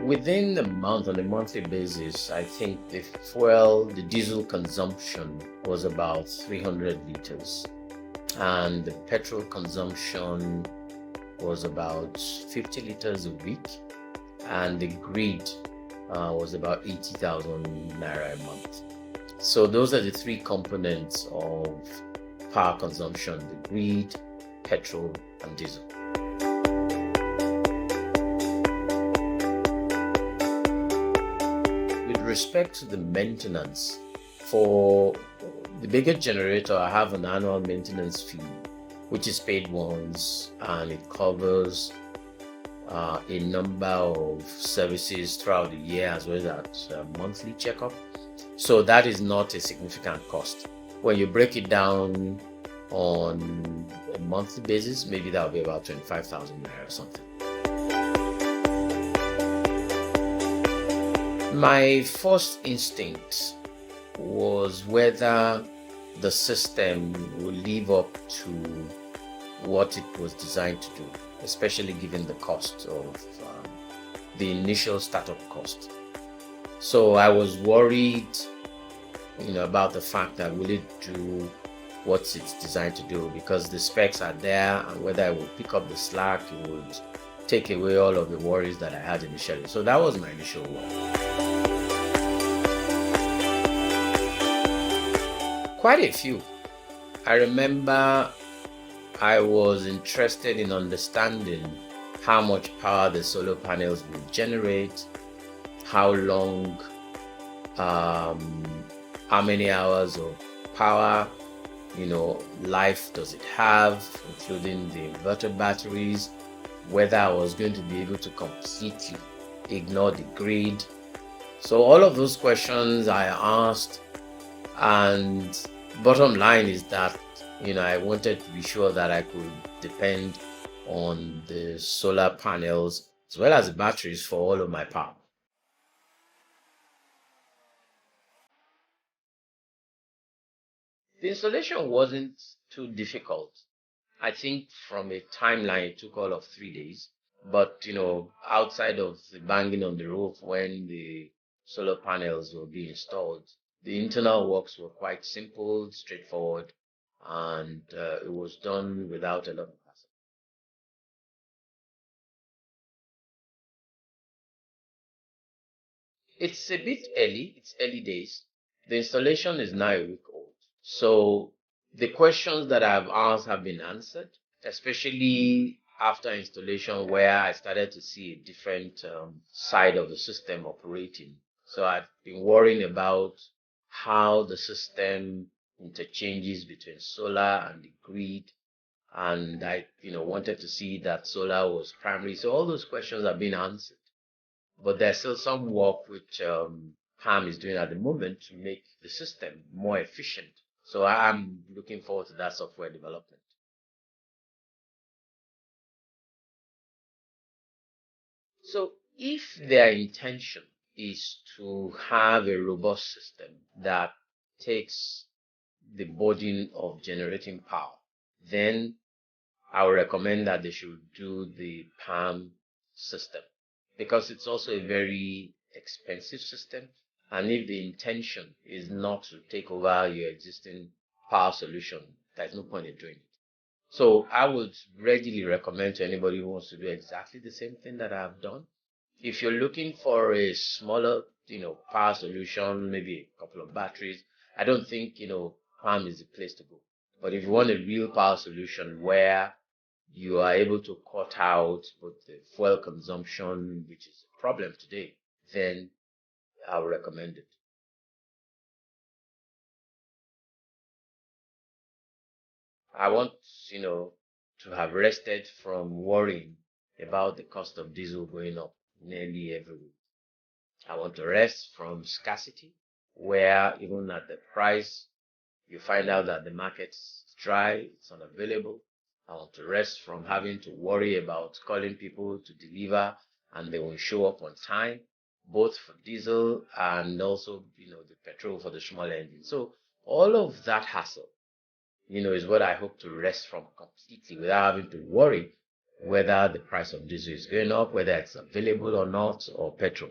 Within the month, on a monthly basis, I think the diesel consumption was about 300 liters, and the petrol consumption was about 50 liters a week, and the grid was about 80,000 naira a month. So those are the three components of power consumption: the grid, petrol, and diesel. With respect to the maintenance, for the bigger generator, I have an annual maintenance fee, which is paid once, and it covers a number of services throughout the year, as well as monthly checkup. So that is not a significant cost. When you break it down on a monthly basis, maybe that will be about 25,000 naira or something. My first instinct was whether the system will live up to what it was designed to do, especially given the cost of the initial startup cost. So I was worried, about the fact that will it do what it's designed to do, because the specs are there, and whether I would pick up the slack, it would take away all of the worries that I had initially. So that was my initial worry. Quite a few. I remember I was interested in understanding how much power the solar panels will generate, how long, how many hours of power, life does it have, including the inverter batteries, whether I was going to be able to completely ignore the grid. So all of those questions I asked, and bottom line is that I wanted to be sure that I could depend on the solar panels as well as the batteries for all of my power. The installation wasn't too difficult. I think from a timeline it took all of 3 days. But outside of the banging on the roof when the solar panels will be installed, the internal works were quite simple, straightforward, and it was done without a lot of hassle. It's a bit early, it's early days. The installation is now a week old. So the questions that I've asked have been answered, especially after installation, where I started to see a different side of the system operating. So I've been worrying about how the system interchanges between solar and the grid, and I wanted to see that solar was primary. So all those questions have been answered, but there's still some work which PAM is doing at the moment to make the system more efficient. So I'm looking forward to that software development. So if their intention is to have a robust system that takes the burden of generating power, then I would recommend that they should do the PAM system, because it's also a very expensive system. And if the intention is not to take over your existing power solution, there's no point in doing it. So I would readily recommend to anybody who wants to do exactly the same thing that I've done. If you're looking for a smaller, power solution, maybe a couple of batteries, I don't think, PAM is the place to go. But if you want a real power solution where you are able to cut out both the fuel consumption, which is a problem today, then I would recommend it. I want, to have rested from worrying about the cost of diesel going up nearly every week. I want to rest from scarcity, where even at the price, you find out that the market's dry, it's unavailable. I want to rest from having to worry about calling people to deliver and they won't show up on time, both for diesel and also, the petrol for the small engine. So all of that hassle, is what I hope to rest from completely without having to worry whether the price of diesel is going up, whether it's available or not, or petrol.